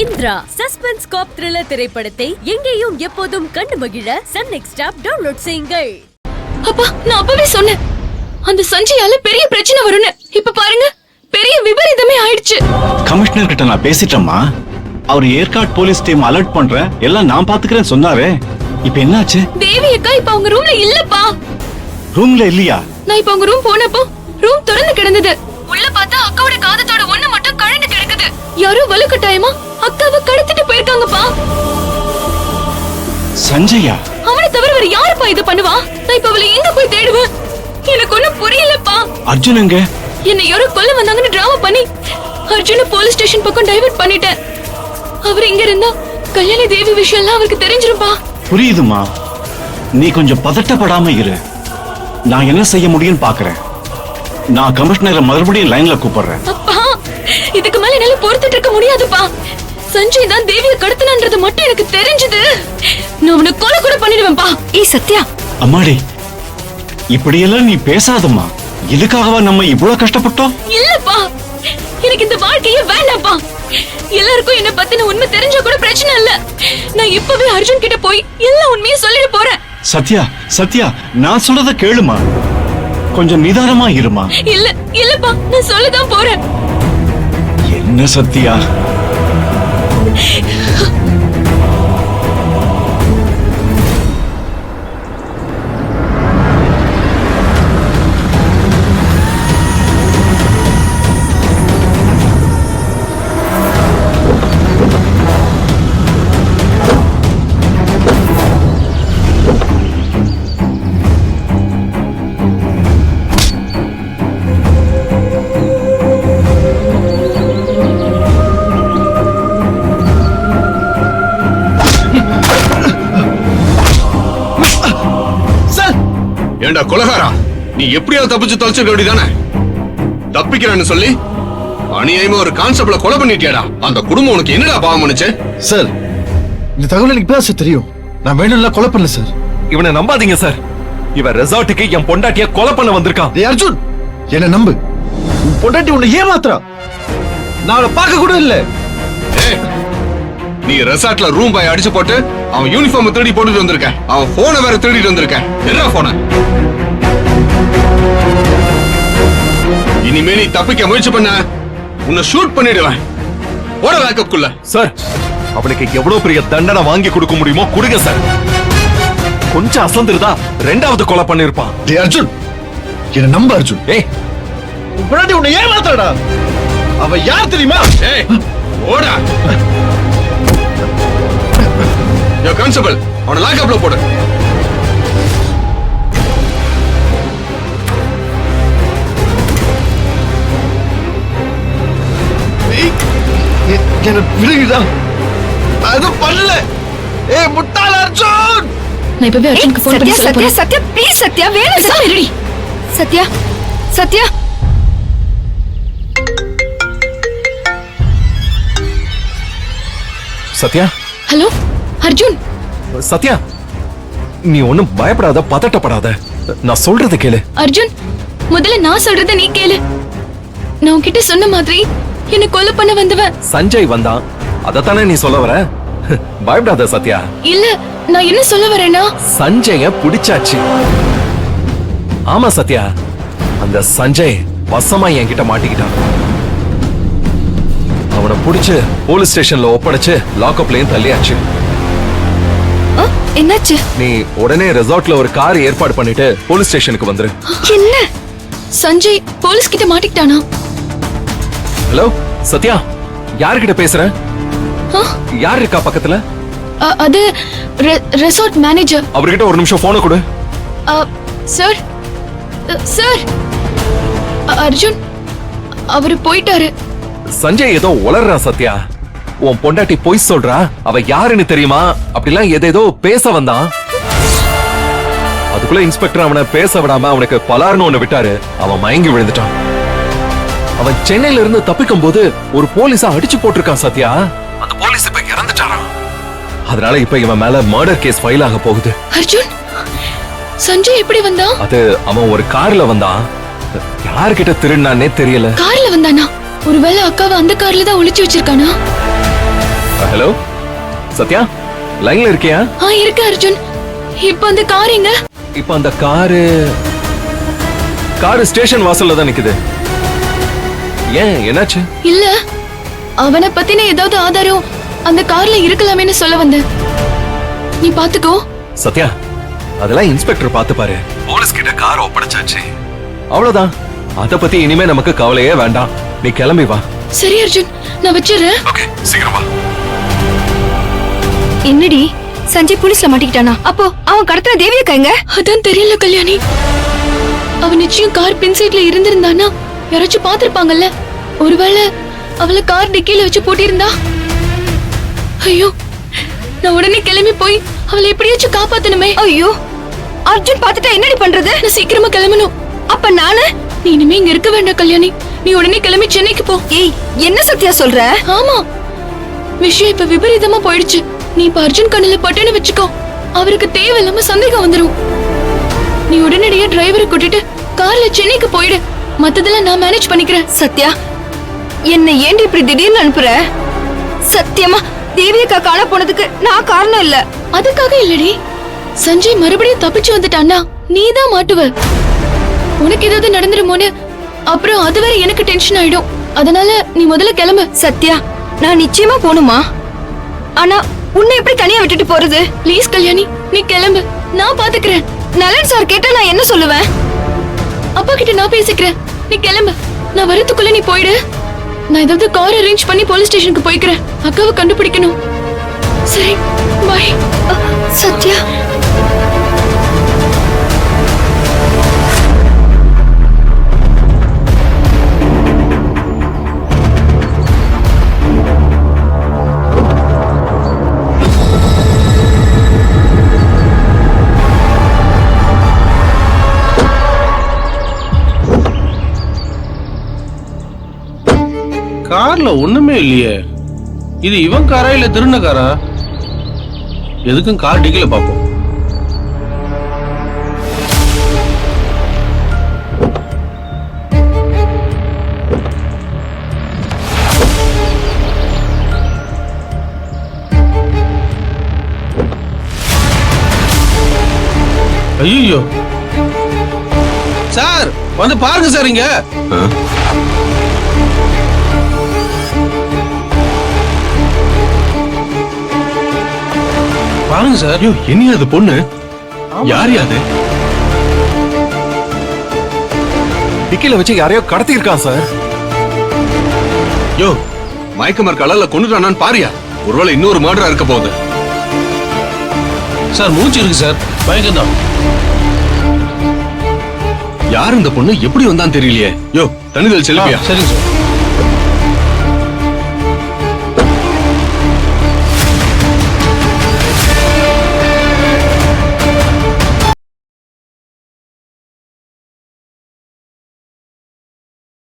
Indira suspense காப் thriller திரைப்படத்தை எங்கேயும் எப்போதும் கண்டு மகிழ சன் நெக்ஸ்ட் ஆப் டவுன்லோட் செய்யுங்கள். அப்பா, நான் அப்பவே சொன்னேன் அந்த சஞ்சயால பெரிய பிரச்சனை வரும்னு. இப்ப பாருங்க, பெரிய விபரீதமே ஆயிடுச்சு. கமிஷனர் கிட்ட நான் பேசிட்டேம்மா. அவர் ஏற்காடு போலீஸ் டீம் அலர்ட் பண்றேன், எல்லாம் நான் பாத்துக்கிறேன்னு சொன்னாரே. இப்ப என்னாச்சு? தேவி அக்கா இப்ப அவங்க ரூம்ல இல்லப்பா. ரூம்ல இல்லையா? நான் இப்ப அவங்க ரூம் போனப்போ ரூம் திறந்து கிடந்தது. உள்ள பார்த்தா அக்காவோட காதத்தோட ஒண்ணு மட்டும் கழண்டு கிடக்குது. யாரோ வலுக்கட்டாயமா அக்காவை கடத்திட்டு போயிருக்காங்கப்பா. சஞ்சயா? அவனை தவிர வேற யாருப்பா இது பண்ணுவா? நான் இப்ப அவளை எங்க போய் தேடுவேன்? எனக்கு ஒண்ணும் புரியலப்பா. அர்ஜுன் எங்க? என்ன யாரோ கொல்ல வந்தாங்கன்னு டிராமா பண்ணி அர்ஜுன போலீஸ் ஸ்டேஷன் பக்கம் டைவர்ட் பண்ணிட்டேன். அவர் இங்க இருந்தா கல்யாணி தேவி விஷயம் எல்லாம் அவருக்கு தெரிஞ்சிருப்பா. புரியுதுமா, நீ கொஞ்சம் பதட்டப்படாம இரு. நான் என்ன செய்ய முடியும்னு பாக்குறேன். நான் கமிஷனரை மறுபடியும் லைன்ல கூப்பிடுறேன். அப்பா, இதுக்கு மேல என்னால பொறுத்துட்டு இருக்க முடியாதுப்பா. சஞ்சய் தான் தேவியை கடத்தினான்றது மட்டும் எனக்கு தெரிஞ்சது, நான் அவனை கொலை கூட பண்ணிடுவேன்பா. சத்யா. அம்மாடி, இப்படியெல்லாம் நீ பேசாதம்மா. இதுக்காகவா நம்ம இவ்வளவு கஷ்டப்பட்டோம்? இல்லப்பா, எனக்கு இந்த வாழ்க்கையே வேண்டாம்ப்பா. எல்லாருக்கும் என்ன பத்தின உண்மை தெரிஞ்சா கூட பிரச்சனை இல்ல. நான் இப்பவே அர்ஜுன் கிட்ட போய் எல்லா உண்மையும் சொல்லிட போறேன். சத்யா, சத்யா, நான் சொல்றத கேளுமா. கொஞ்சம் நிதானமா இருமா. இல்லப்பா, நான் சொல்லதான் போறேன். என்ன சத்யா? ஏண்டா கொலகாரா, நீ எப்படியாவது தப்பிச்சு தொலைச்சிருக்க வேண்டியதானே? தப்பிக்கிறான்னு சொல்லி அநியாயமா ஒரு கான்ஸ்டபிள கொலை பண்ணிட்டியாடா. அந்த குடும்பம் உனக்கு என்னடா பாவம் பண்ணுச்சு? சார், இந்த தகவல் எனக்கு பேச தெரியும். நான் வேணும்ல கொலை பண்ணல சார். இவனை நம்பாதீங்க சார். இவன் ரெசார்ட்டுக்கு என் பொண்டாட்டிய கொலை பண்ண வந்திருக்கான். டேய் அர்ஜுன், என்ன நம்பு. உன் பொண்டாட்டி உன்னை ஏமாத்துறா. நான் அவளை பார்க்க கூட இல்ல. நீ ரெசார்ட்ல ரூம் பாய் அடிச்சு போட்டு அவன் யூனிஃபார்ம் திருடி போட்டுட்டு வந்திருக்க. அவன் போனை வேற திருடிட்டு வந்திருக்க. என்ன போன? இனிமே நீ தப்பிக்க முயற்சி பண்ண உன்னை ஷூட் பண்ணிடுவேன். ஓட லாக்கப் குள்ள. சார், அவனுக்கு எவ்வளவு பெரிய தண்டனை வாங்கி கொடுக்க முடியுமோ கொடுங்க சார். கொஞ்சம் அசந்திருந்தா ரெண்டாவது கொலை பண்ணிருப்பான். டேய் அர்ஜுன், என்ன நம்ப அர்ஜுன். ஏய், உன் பொண்டாட்டி உன்னை ஏமாத்துறடா. அவ யார் தெரியுமா? ஏய், ஓடா. யோ கான்ஸ்டபிள், அவனை லாக்கப்ல போடு. என்ன விடுங்கடா. அது பண்ணல. ஏய் முட்டாள் அர்ஜுன். நான் இப்பவே அர்ஜுனுக்கு ஃபோன் பண்ணி சொல்ல போறேன். சத்யா, ப்ளீஸ் சத்யா, வேணும் சாரி. சத்யா, சத்யா. சத்யா. ஹலோ அர்ஜுன். சத்யா, நீ ஒண்ணும் பயப்படாத, பதட்டப்படாத. நான் சொல்றத கேளு. அர்ஜுன், முதல்ல நான் சொல்றத நீ கேளு. நான் உன்கிட்ட சொன்ன மாதிரி என்ன கொலை பண்ண வந்தவன் சஞ்சய் வந்தான், அதத்தானே நீ சொல்ல வர? பயப்படாத சத்யா. இல்ல, நான் என்ன சொல்ல வரேன்னா, சஞ்சய புடிச்சாச்சு. ஆமா சத்யா, அந்த சஞ்சய் வசமா என்கிட்ட மாட்டிக்கிட்டான். அவனை புடிச்சு போலீஸ் ஸ்டேஷன்ல ஒப்படைச்சு லாக்அப்லயும் தள்ளியாச்சு. என்னாச்சு? நீ உடனே ரெசார்ட்ல ஒரு கார் ஏற்பாடு பண்ணிட்டு போலீஸ் ஸ்டேஷனுக்கு வந்துரு. என்ன? சஞ்சய் போலீஸ் கிட்ட மாட்டிக்கிட்டானா? ஹலோ சத்யா, யார்கிட்ட பேசுற? யார் இருக்கா பக்கத்துல? அது ரெசார்ட் மேனேஜர். அவர்கிட்ட ஒரு நிமிஷம் போனை கொடு. சார், சார், அர்ஜுன் அவரு போயிட்டாரு. சஞ்சய் ஏதோ உளறா சத்யா. உன் பொண்டாட்டி பொய் சொல்றா. அவ யாருன்னு தெரியுமா? அப்படிலாம் ஏதேதோ பேச வந்தான். அதுக்குள்ள இன்ஸ்பெக்டர் அவனை பேச விடாம அவனுக்கு பலார்னு ஒண்ணு விட்டாரு. அவன் மயங்கி விழுந்துட்டான். அவன் சென்னையில இருந்து தப்பிக்கும் போது ஒரு போலீஸா அடிச்சு போட்டிருக்கான் சத்யா. அந்த போலீஸ் இப்ப இறந்துட்டாராம். அதனால இப்ப இவன் மேல மர்டர் கேஸ் ஃபைல் ஆக போகுது. அர்ஜுன், சஞ்சய் எப்படி வந்தான்? அது அவன் ஒரு கார்ல வந்தான். யார்கிட்ட திருடினானே தெரியல. கார்ல வந்தானா? ஒருவேளை அக்காவை அந்த கார்ல தான் ஒளிச்சு வச்சிருக்கானா? ஹலோ சத்யா, லைன்ல இருக்கியா? இருக்கு அர்ஜுன். இப்ப அந்த கார் எங்க? இப்ப அந்த காரு ஸ்டேஷன் வாசல்ல தான் நிக்குது. ஏன், என்னாச்சு? இல்ல, அவனை பத்தின ஏதாவது ஆதாரம் அந்த கார்ல இருக்கலாமேன்னு சொல்ல வந்தேன். நீ பாத்துக்கோ. சத்யா, அதெல்லாம் இன்ஸ்பெக்டர் பார்த்து பாரு. போலீஸ் கிட்ட கார் ஒப்படைச்சாச்சு, அவ்வளவுதான். அத பத்தி இனிமே நமக்கு கவலையே வேண்டாம். நீ கிளம்பி வா. சரி அர்ஜுன், நான் வச்சிடுறேன். ஓகே, சீக்கிரம் வா. என்னடி சஞ்சய் போலீஸ்ல மாட்டிக்கிட்டானா? அப்போ அவன் கடத்துற தேவியக்கா எங்க? அதான் தெரியல கல்யாணி. அவன் நிச்சயம் கார் பின் சீட்ல இருந்திருந்தானா யாராச்சும் பாத்திருப்பாங்கல்ல. ஒருவேளை அவளை கார் டிக்கில வச்சு பூட்டியிருந்தா? ஐயோ, நான் உடனே கிளம்பி போய் அவளை எப்படியாச்சும் காப்பாத்தணுமே. ஐயோ, அர்ஜுன் பாத்துட்டா என்னடி பண்றது? நான் சீக்கிரமா கிளம்பணும். அப்ப நானு? நீ இனிமே இங்க இருக்க வேண்டாம் கல்யாணி. நீ உடனே கிளம்பி சென்னைக்கு போ. ஏய், என்ன சத்யா சொல்ற? ஆமா, விஷயம் இப்ப விபரீதமா போயிடுச்சு. நீ இப்ப அர்ஜுன் கண்ணுல பட்டேன்னு வச்சுக்கோ, அவருக்கு தேவையில்லாம சந்தேகம் வந்துரும். நீ உடனடியா டிரைவரை கூட்டிட்டு கார்ல சென்னைக்கு போயிடு. மத்ததெல்லாம் நான் மேனேஜ் பண்ணிக்கிறேன். சத்யா, என்ன ஏண்டி இப்படி திடீர்னு அனுப்புற? சத்தியமா தேவியக்கா காண போனதுக்கு நான் காரணம் இல்ல. அதுக்காக இல்லடி, சஞ்சய் மறுபடியும் தப்பிச்சு வந்துட்டான்னா நீதான் மாட்டுவ. உனக்கு ஏதாவது நடந்துருமோன்னு அப்புறம் அதுவரை எனக்கு டென்ஷன் ஆயிடும். அதனால நீ முதல்ல கிளம்பு. சத்யா, நான் நிச்சயமா போணுமா? ஆனா உன்னை எப்படி தனியா விட்டுட்டு போறது? ப்ளீஸ் கல்யாணி, நீ கிளம்பு, நான் பாத்துக்கிறேன். நலன் சார் கேட்டா நான் என்ன சொல்லுவேன்? அப்பா கிட்ட நான் பேசிக்கிறேன். நீ கிளம்பு, நான் வரதுக்குள்ள நீ போயிடு. நான் ஏதாவது கார் அரேஞ்ச் பண்ணி போலீஸ் ஸ்டேஷனுக்கு போய்க்கிறேன். அக்காவை கண்டுபிடிக்கணும். சரி, பை. சத்யா, கார்ல ஒண்ணுமே இல்லையே. இது இவன் காரா இல்ல திருண்ண காரா? எதுக்கும் கார் டிக்கில பாப்போம். ஐயோ சார், வந்து பாருங்க சார். இங்க பாருங்க சார். ஐயோ, என்ன அது பொண்ணு? யார் யாது? டிக்கில வச்சு யாரையோ கடத்தி இருக்கான் சார். யோ, மயக்கமர் கலர்ல கொண்டுட்டானான்னு பாரியா? ஒருவேளை இன்னொரு மர்டரா இருக்க போகுது. சார், மூச்சு இருக்கு சார், பயங்கரம் தான். யார் இந்த பொண்ணு? எப்படி வந்தான்னு தெரியலையே. யோ, தனிதல் செல்வியா? சரிங்க சார்.